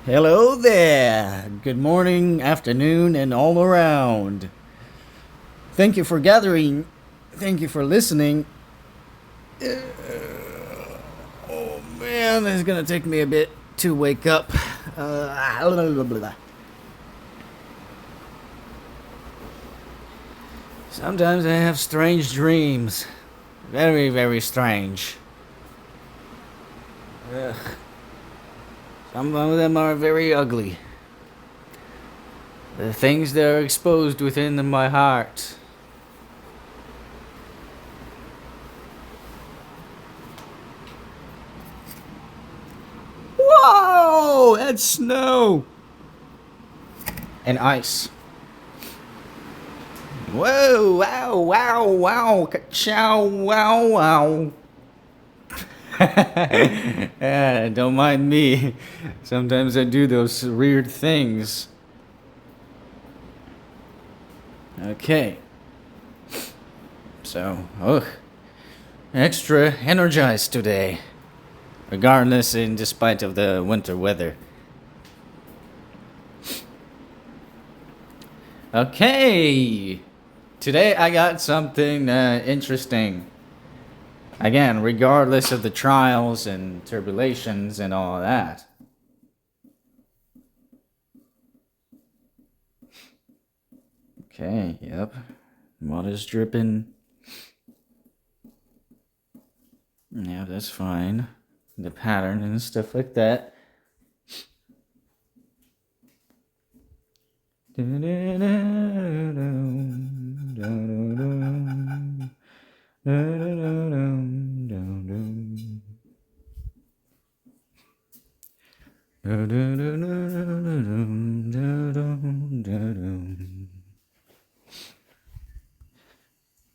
Hello there. Good morning, afternoon, and all around. Thank you for gathering. Thank you for listening. Oh man, it's gonna take me a bit to wake up. Sometimes I have strange dreams. Very, very strange. Ugh. Some of them are very ugly. The things that are exposed within my heart. Whoa! That's snow! And ice. Whoa! Wow! Wow! Wow! Ka-chow! Wow! Wow! Don't mind me. Sometimes I do those weird things. Okay. So, extra energized today. Regardless and despite of the winter weather. Okay. Today I got something interesting. Again, regardless of the trials and tribulations and all of that. Okay, yep. Water's dripping. Yeah, that's fine. The pattern and stuff like that.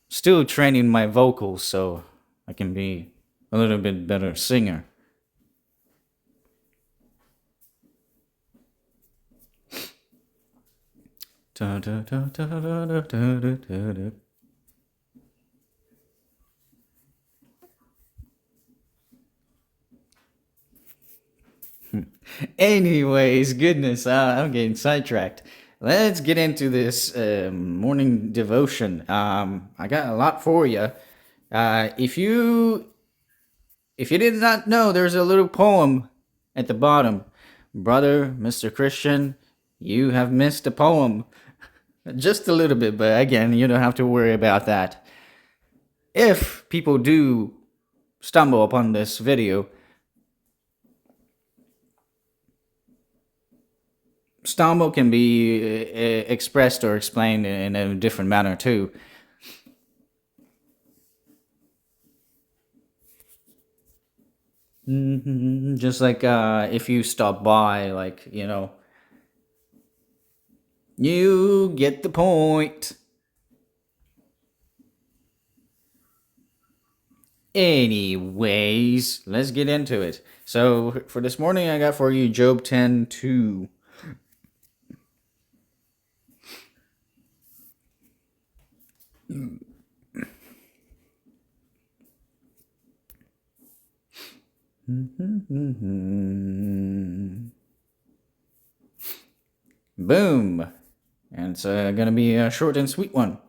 Still training my vocals so I can be a little bit better singer. Anyways, goodness, I'm getting sidetracked. Let's get into this morning devotion. I got a lot for you. If you did not know, there's a little poem at the bottom. Brother, Mr. Christian, you have missed a poem. Just a little bit, but again, you don't have to worry about that. If people do stumble upon this video, stumble can be expressed or explained in a different manner too. Just like if you stop by, like, you get the point. Anyways, let's get into it. So for this morning, I got for you Job 10:2. Boom. And it's going to be a short and sweet one.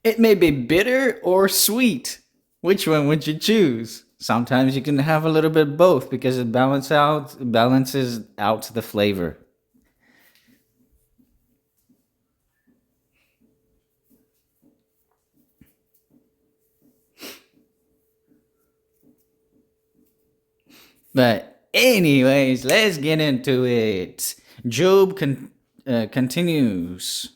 It may be bitter or sweet. Which one would you choose? Sometimes you can have a little bit of both because it balances out the flavor. But anyways, let's get into it. Job continues.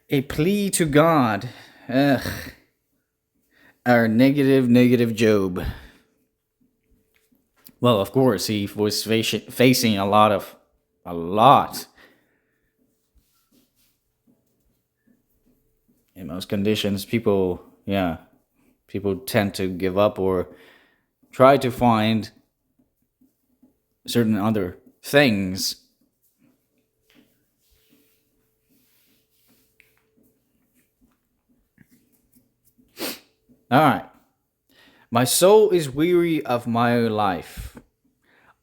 A plea to God. Ugh. Our negative Job. Well, of course, he was facing a lot. In most conditions, people tend to give up or try to find certain other things. All right. My soul is weary of my life.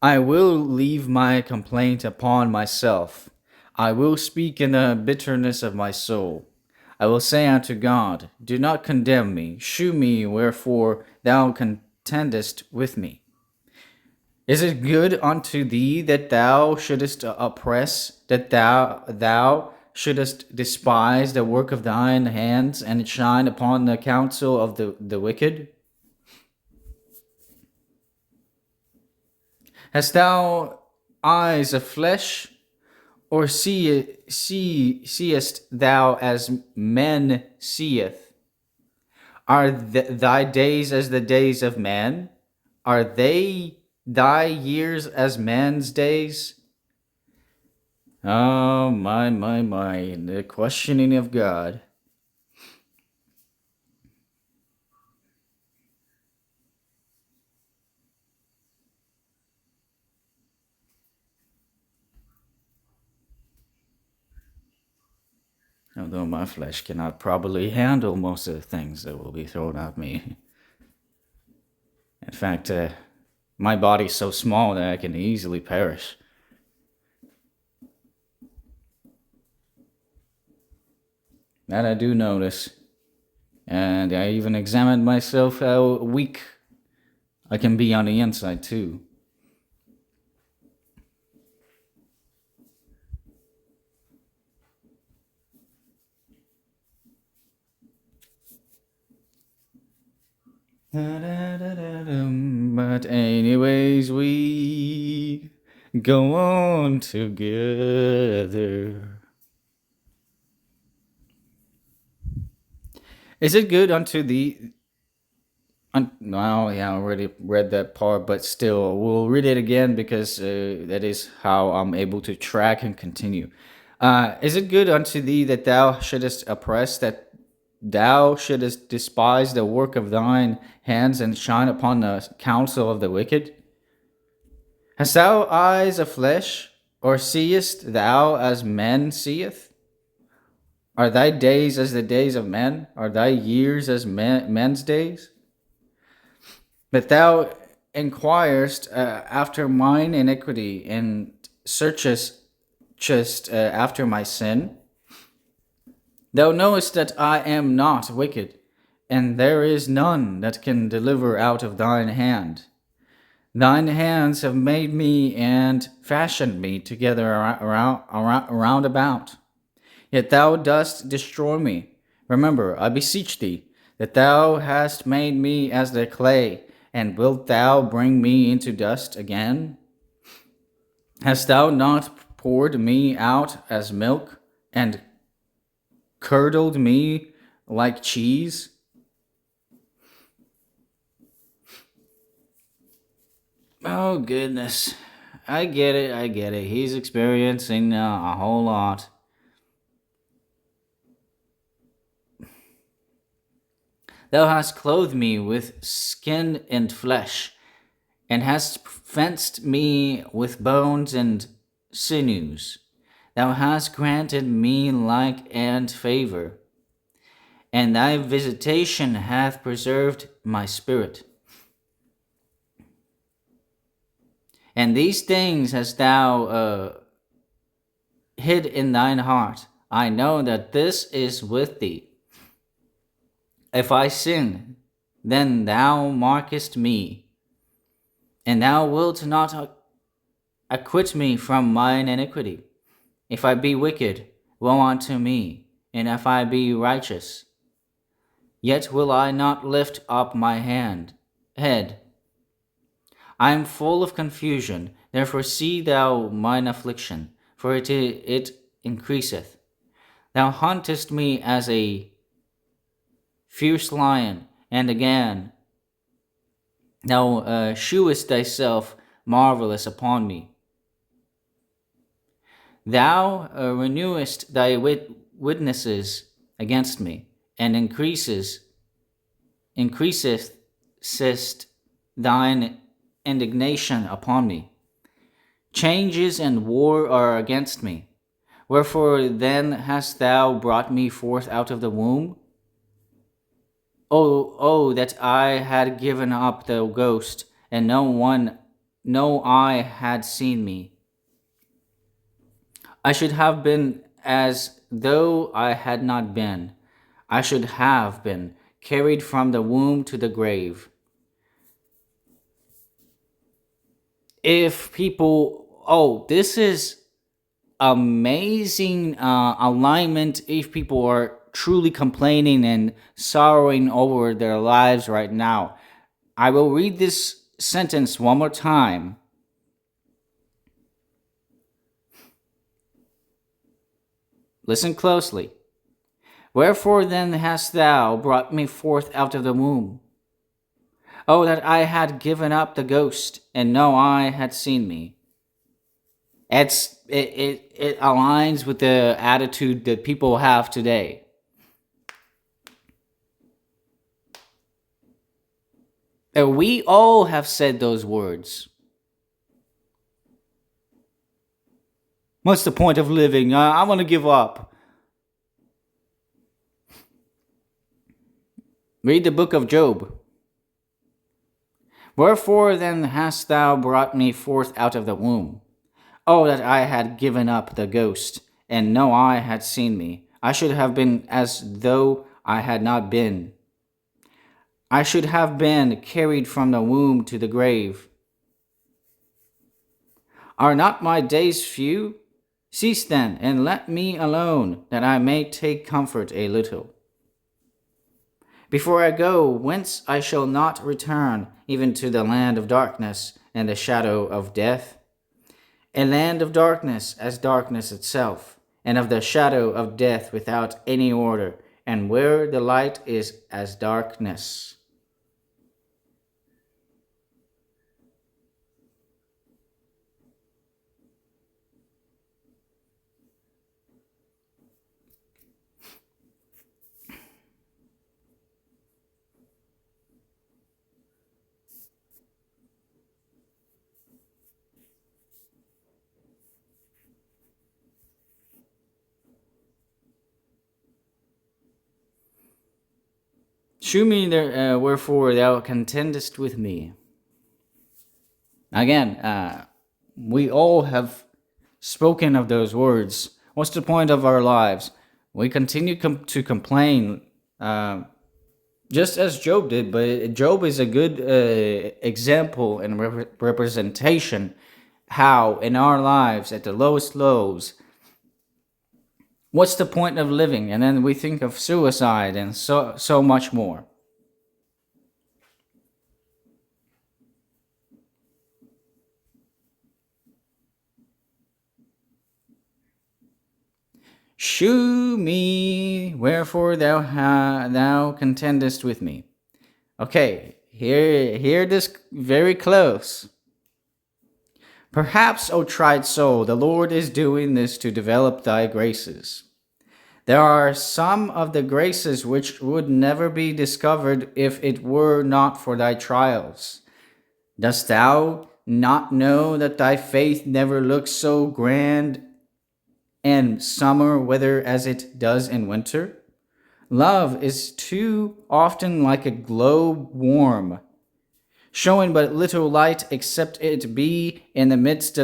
I will leave my complaint upon myself. I will speak in the bitterness of my soul. I will say unto God, do not condemn me. Shew me wherefore thou contendest with me. Is it good unto thee that thou shouldest oppress, that thou shouldest despise the work of thine hands, and shine upon the counsel of the wicked? Hast thou eyes of flesh, or seest thou as men seeth? Are thy days as the days of man? Are they thy years as man's days? Oh, my, the questioning of God. Although my flesh cannot probably handle most of the things that will be thrown at me. In fact, my body's so small that I can easily perish. That I do notice. And I even examined myself how weak I can be on the inside, too. But anyways, we go on together. Is it good unto thee? Well, yeah, I already read that part, but still, we'll read it again because that is how I'm able to track and continue. Is it good unto thee that thou shouldest oppress, that thou shouldest despise the work of thine hands, and shine upon the counsel of the wicked? Hast thou eyes of flesh, or seest thou as men seeth? Are thy days as the days of men? Are thy years as men's days? But thou inquirest after mine iniquity, and searchest just after my sin. Thou knowest that I am not wicked, and there is none that can deliver out of thine hand. Thine hands have made me and fashioned me together around about. Yet thou dost destroy me. Remember, I beseech thee, that thou hast made me as the clay, and wilt thou bring me into dust again? Hast thou not poured me out as milk, and curdled me like cheese? Oh, goodness. I get it. He's experiencing a whole lot. Thou hast clothed me with skin and flesh, and hast fenced me with bones and sinews. Thou hast granted me like and favor, and thy visitation hath preserved my spirit. And these things hast thou hid in thine heart. I know that this is with thee. If I sin, then thou markest me, and thou wilt not acquit me from mine iniquity. If I be wicked, woe unto me, and if I be righteous, yet will I not lift up my head. I am full of confusion, therefore see thou mine affliction, for it increaseth. Thou huntest me as a fierce lion, and again thou shewest thyself marvelous upon me. Thou renewest thy witnesses against me, and increasest thine indignation upon me. Changes and war are against me. Wherefore then hast thou brought me forth out of the womb? Oh, that I had given up the ghost, and no eye had seen me. I should have been as though I had not been. I should have been carried from the womb to the grave. If people, oh, this is amazing alignment. If people are truly complaining and sorrowing over their lives right now, I will read this sentence one more time. Listen closely. Wherefore then hast thou brought me forth out of the womb? Oh, that I had given up the ghost, and no eye had seen me. It aligns with the attitude that people have today. And we all have said those words. What's the point of living? I want to give up. Read the book of Job. Wherefore then hast thou brought me forth out of the womb? Oh, that I had given up the ghost, and no eye had seen me. I should have been as though I had not been. I should have been carried from the womb to the grave. Are not my days few? Cease then, and let me alone, that I may take comfort a little. Before I go, whence I shall not return, even to the land of darkness and the shadow of death. A land of darkness as darkness itself, and of the shadow of death without any order, and where the light is as darkness. Shew me wherefore thou contendest with me. Again, we all have spoken of those words. What's the point of our lives? We continue to complain, just as Job did, but Job is a good example and representation how in our lives, at the lowest lows, what's the point of living? And then we think of suicide and so much more. Shew me wherefore thou contendest with me. Okay, hear this very close. Perhaps, O tried soul, the Lord is doing this to develop thy graces. There are some of the graces which would never be discovered if it were not for thy trials. Dost thou not know that thy faith never looks so grand in summer weather as it does in winter? Love is too often like a globe worm, showing but little light except it be in the midst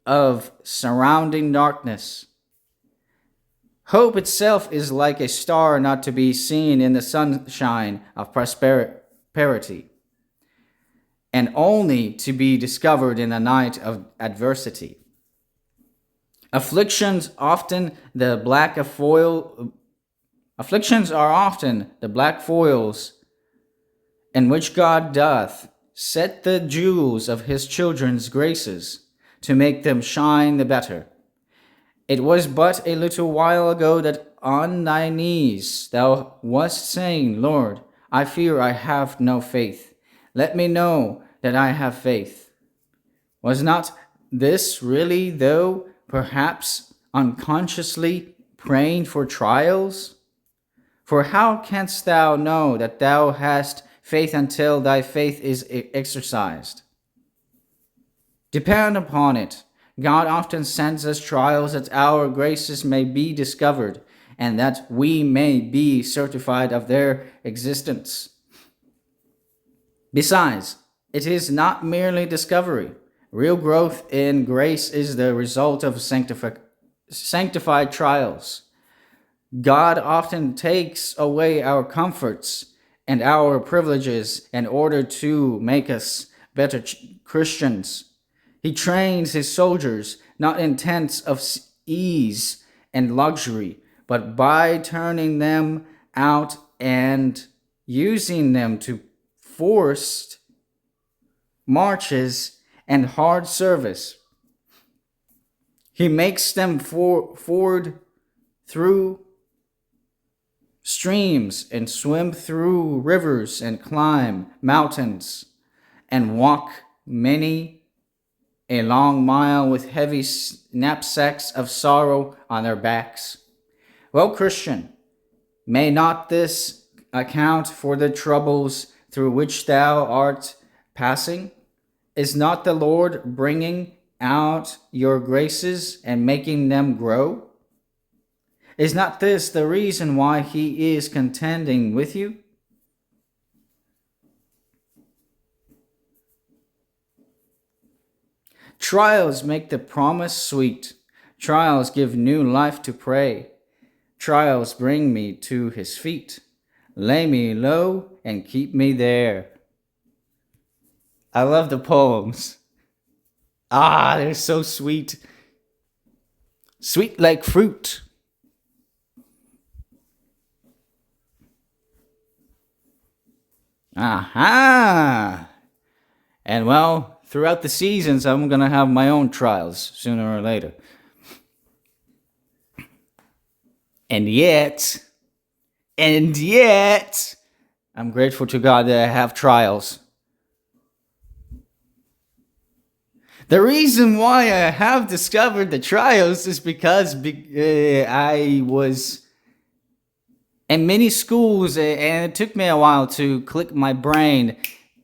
of surrounding darkness. Hope itself is like a star not to be seen in the sunshine of prosperity, and only to be discovered in the night of adversity. Afflictions are often the black foils in which God doth set the jewels of his children's graces, to make them shine the better. It was but a little while ago that on thy knees thou wast saying, Lord, I fear I have no faith. Let me know that I have faith. Was not this really, though perhaps unconsciously, praying for trials? For how canst thou know that thou hast faith until thy faith is exercised? Depend upon it, God often sends us trials that our graces may be discovered, and that we may be certified of their existence. Besides, it is not merely discovery. Real growth in grace is the result of sanctified trials. God often takes away our comforts and our privileges in order to make us better Christians. He trains his soldiers not in tents of ease and luxury, but by turning them out and using them to forced marches and hard service. He makes them ford through streams and swim through rivers and climb mountains and walk many a long mile with heavy knapsacks of sorrow on their backs. Well, Christian, may not this account for the troubles through which thou art passing? Is not the Lord bringing out your graces and making them grow? Is not this the reason why he is contending with you? Trials make the promise sweet. Trials give new life to pray. Trials bring me to his feet. Lay me low and keep me there. I love the poems. Ah, they're so sweet. Sweet like fruit. Aha! And well, throughout the seasons, I'm going to have my own trials sooner or later. And yet, I'm grateful to God that I have trials. The reason why I have discovered the trials is because I was in many schools, and it took me a while to click my brain,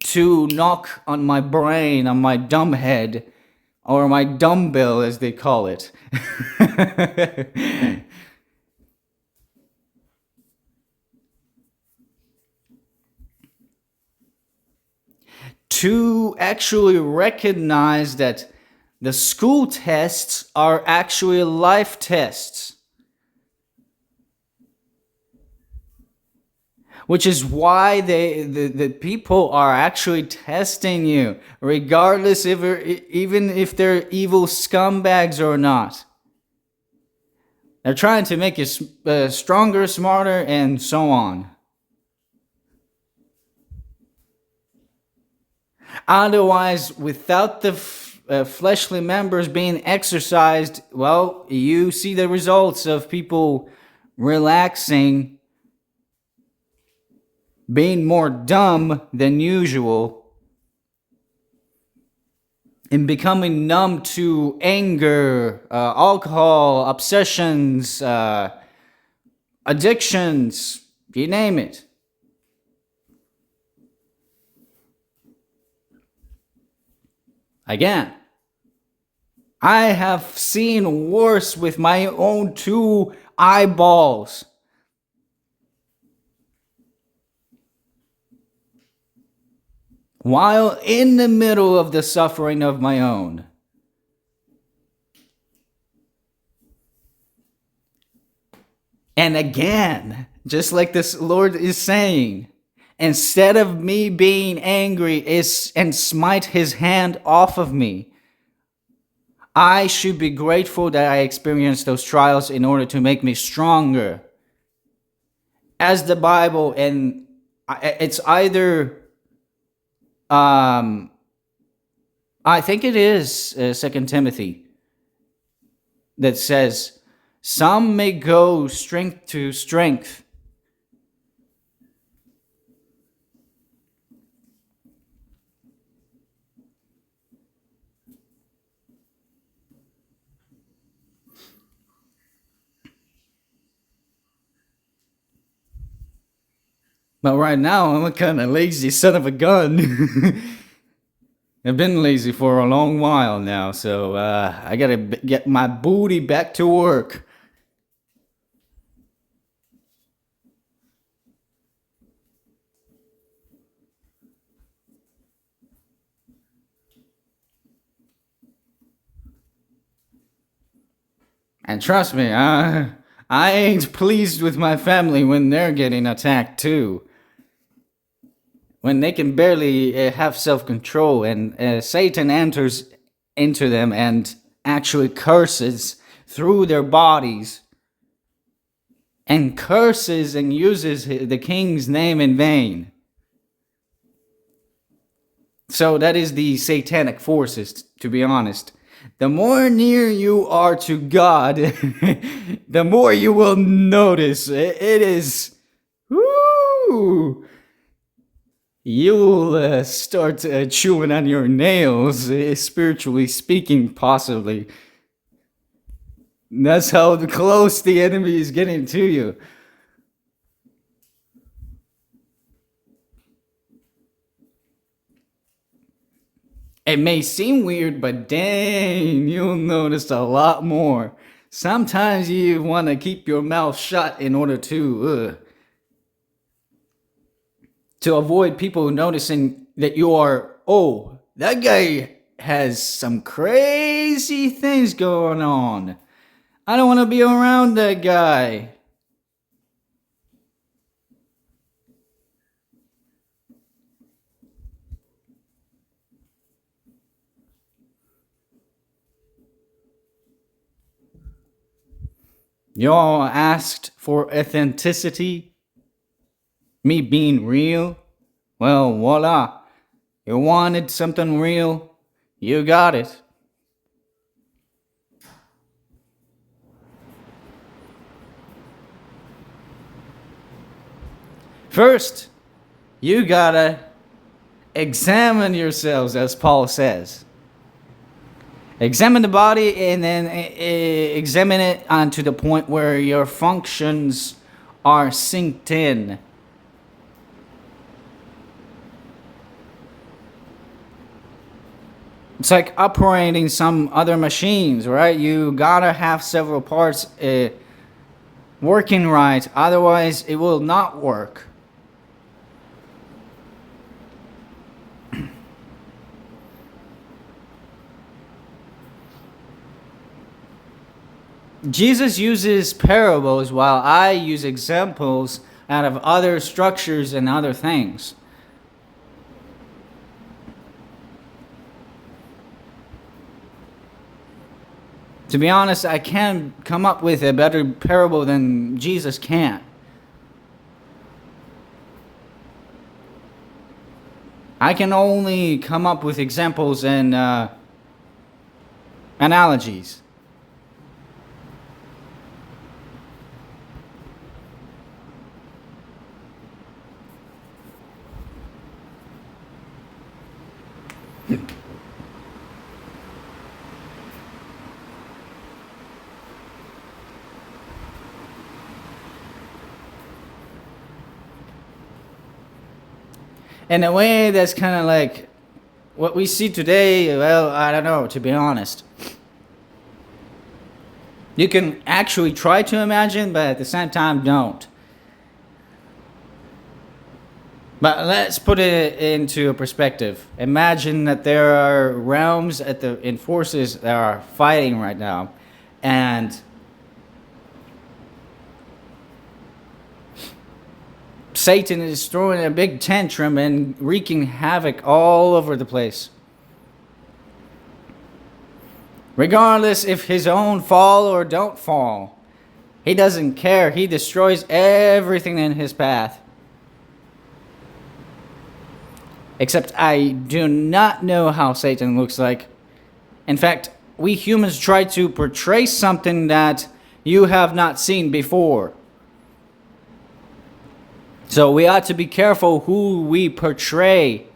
to knock on my brain, on my dumb head, or my dumbbell as they call it. To actually recognize that the school tests are actually life tests. Which is why the people are actually testing you, regardless even if they're evil scumbags or not. They're trying to make you stronger, smarter, and so on. Otherwise, without the fleshly members being exercised, well, you see the results of people relaxing, being more dumb than usual, and becoming numb to anger, alcohol, obsessions, addictions, you name it. Again, I have seen worse with my own two eyeballs. While in the middle of the suffering of my own. And again, just like this Lord is saying, instead of me being angry and smite his hand off of me, I should be grateful that I experienced those trials in order to make me stronger. As the Bible, and it's either I think it is 2 Timothy that says, some may go strength to strength. But right now, I'm a kind of lazy son of a gun. I've been lazy for a long while now, so I gotta get my booty back to work. And trust me, I ain't pleased with my family when they're getting attacked too. When they can barely have self control, and Satan enters into them and actually curses through their bodies and curses and uses the king's name in vain. So that is the satanic forces, to be honest. The more near you are to God, the more you will notice it is. Woo! You'll start chewing on your nails, spiritually speaking, possibly. That's how close the enemy is getting to you. It may seem weird, but dang, you'll notice a lot more. Sometimes you want to keep your mouth shut in order to avoid people noticing that you are, oh, that guy has some crazy things going on. I don't want to be around that guy. Y'all asked for authenticity, me being real. Well, voila. You wanted something real, you got it. First, you gotta examine yourselves, as Paul says. Examine the body and then examine it onto the point where your functions are synced in. It's like operating some other machines, right? You gotta have several parts working right, otherwise it will not work. Jesus uses parables while I use examples out of other structures and other things. To be honest, I can't come up with a better parable than Jesus can. I can only come up with examples and analogies. In a way that's kind of like what we see today. Well, I don't know, to be honest. You can actually try to imagine, but at the same time don't. But let's put it into a perspective. Imagine that there are realms in forces that are fighting right now, and Satan is throwing a big tantrum and wreaking havoc all over the place. Regardless if his own fall or don't fall, he doesn't care. He destroys everything in his path. Except I do not know how Satan looks like. In fact, we humans try to portray something that you have not seen before. So we ought to be careful who we portray.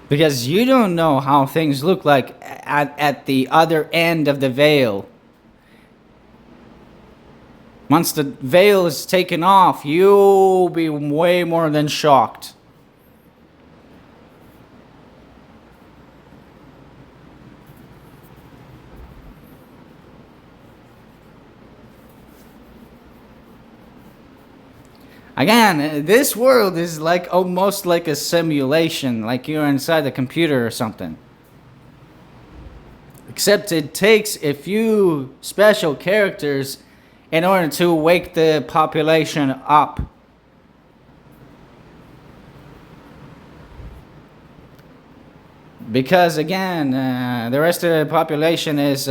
Because you don't know how things look like at the other end of the veil. Once the veil is taken off, you'll be way more than shocked. Again, this world is like almost like a simulation, like you're inside the computer or something. Except it takes a few special characters in order to wake the population up. Because again, the rest of the population is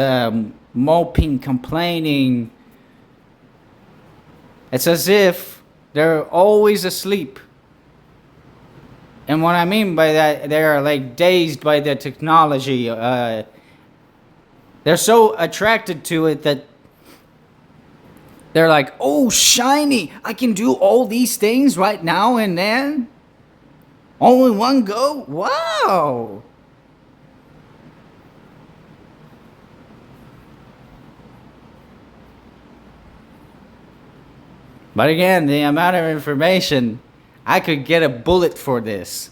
moping, complaining. It's as if they're always asleep. And what I mean by that, they're like dazed by the technology. They're so attracted to it that they're like, oh, shiny, I can do all these things right now and then. All in one go? Wow. But again, the amount of information, I could get a bullet for this.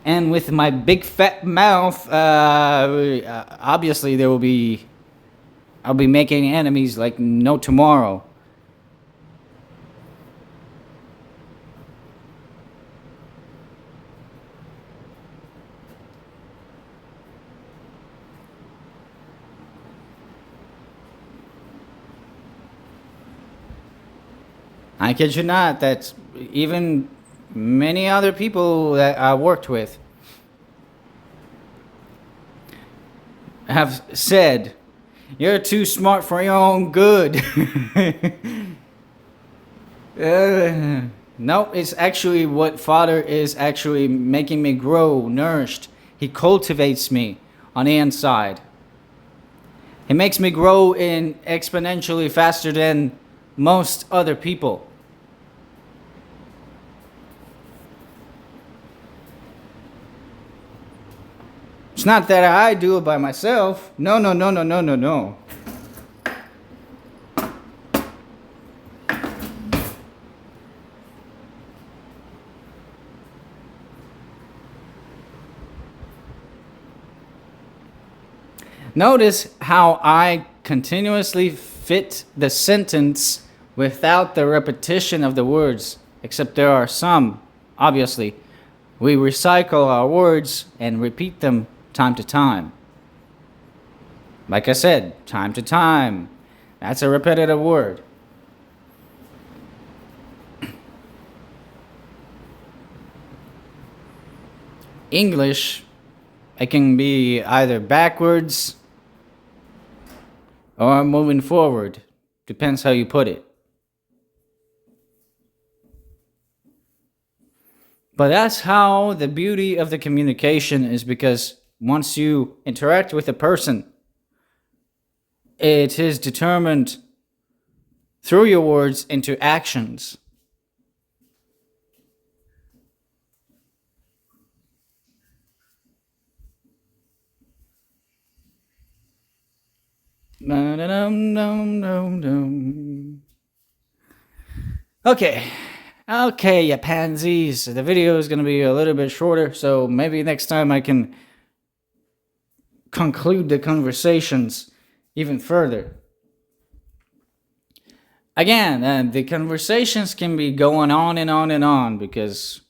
And with my big fat mouth, obviously I'll be making enemies like no tomorrow. I kid you not, that's even many other people that I worked with have said, you're too smart for your own good. No, it's actually what Father is actually making me grow, nourished. He cultivates me on the inside. He makes me grow in exponentially faster than most other people. It's not that I do it by myself. No, no, no, no, no, no, no. Notice how I continuously fit the sentence without the repetition of the words, except there are some, obviously. We recycle our words and repeat them time to time. Like I said, time to time. That's a repetitive word. English, it can be either backwards or moving forward. Depends how you put it. But that's how the beauty of the communication is, because once you interact with a person, it is determined through your words into actions. Okay. Okay, you pansies. The video is going to be a little bit shorter, so maybe next time I can conclude the conversations even further. Again, the conversations can be going on and on and on because,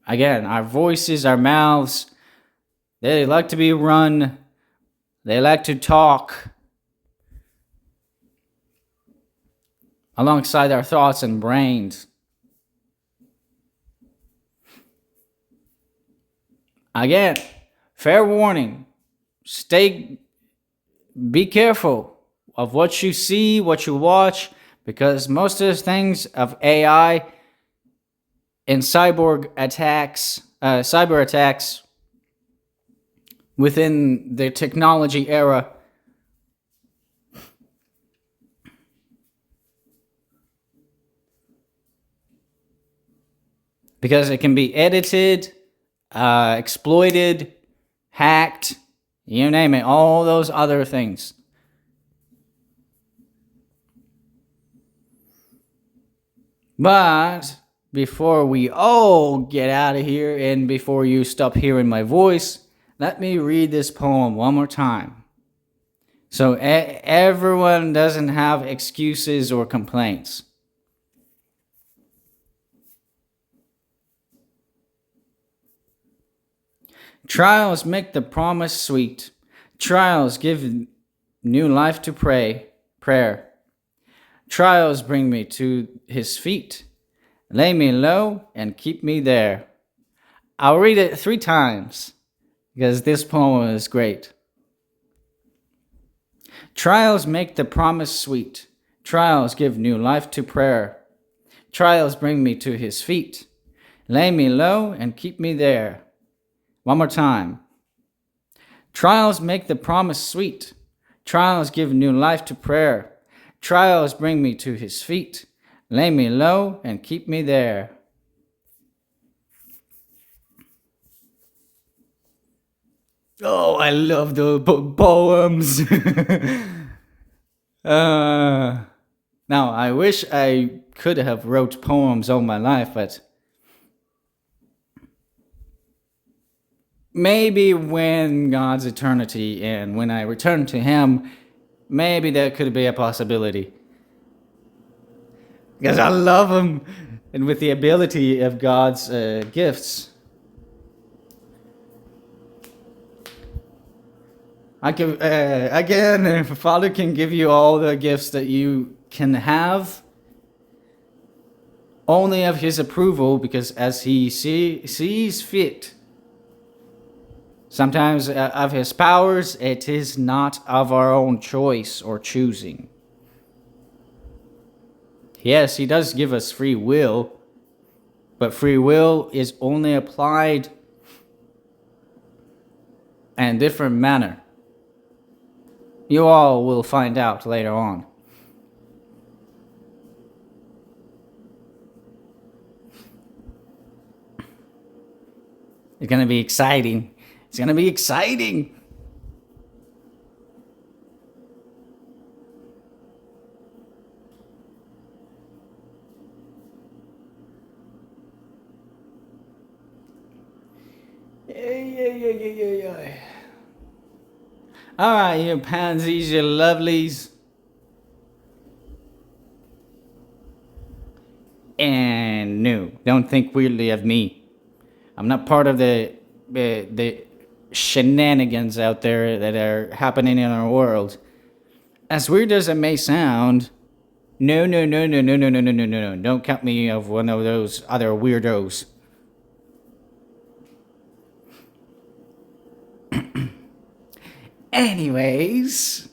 again, our voices, our mouths, they like to be run. They like to talk alongside our thoughts and brains. Again, fair warning, be careful of what you see, what you watch, because most of the things of AI and cyber attacks within the technology era, because it can be edited, exploited, hacked, you name it, all those other things. But before we all get out of here and before you stop hearing my voice, let me read this poem one more time. So everyone doesn't have excuses or complaints. Trials make the promise sweet. Trials give new life to prayer. Trials bring me to his feet. Lay me low and keep me there. I'll read it 3 times because this poem is great. Trials make the promise sweet. Trials give new life to prayer. Trials bring me to his feet. Lay me low and keep me there. One more time. Trials make the promise sweet. Trials give new life to prayer. Trials bring me to his feet. Lay me low and keep me there. Oh, I love the poems. Now, I wish I could have wrote poems all my life, but maybe when God's eternity and when I return to him, maybe that could be a possibility. Because I love him, and with the ability of God's gifts, I can again, Father can give you all the gifts that you can have, only of his approval, because as he sees fit. Sometimes of his powers, it is not of our own choice or choosing. Yes, he does give us free will, but free will is only applied in a different manner. You all will find out later on. It's gonna be exciting. It's gonna be exciting. Yeah. All right, you pansies, you lovelies. And no, don't think weirdly of me. I'm not part of the shenanigans out there that are happening in our world. As weird as it may sound, no. Don't count me of one of those other weirdos. Anyways,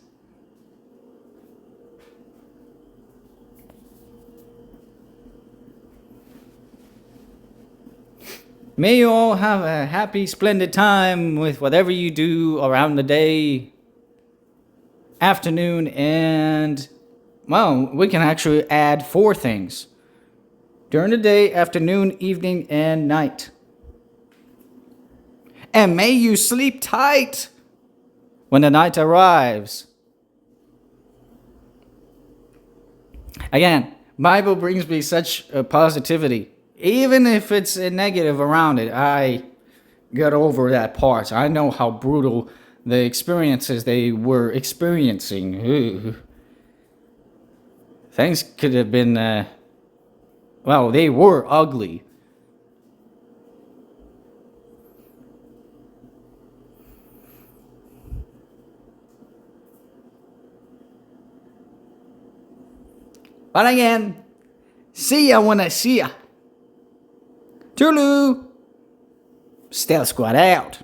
may you all have a happy, splendid time with whatever you do around the day, afternoon, and, well, we can actually add 4 things. During the day, afternoon, evening, and night. And may you sleep tight when the night arrives. Again, Bible brings me such a positivity. Even if it's a negative around it, I got over that part. I know how brutal the experiences they were experiencing. Ugh. Things could have been, well, they were ugly. But again, see ya when I see ya. Toodaloo. Stealth Squad out.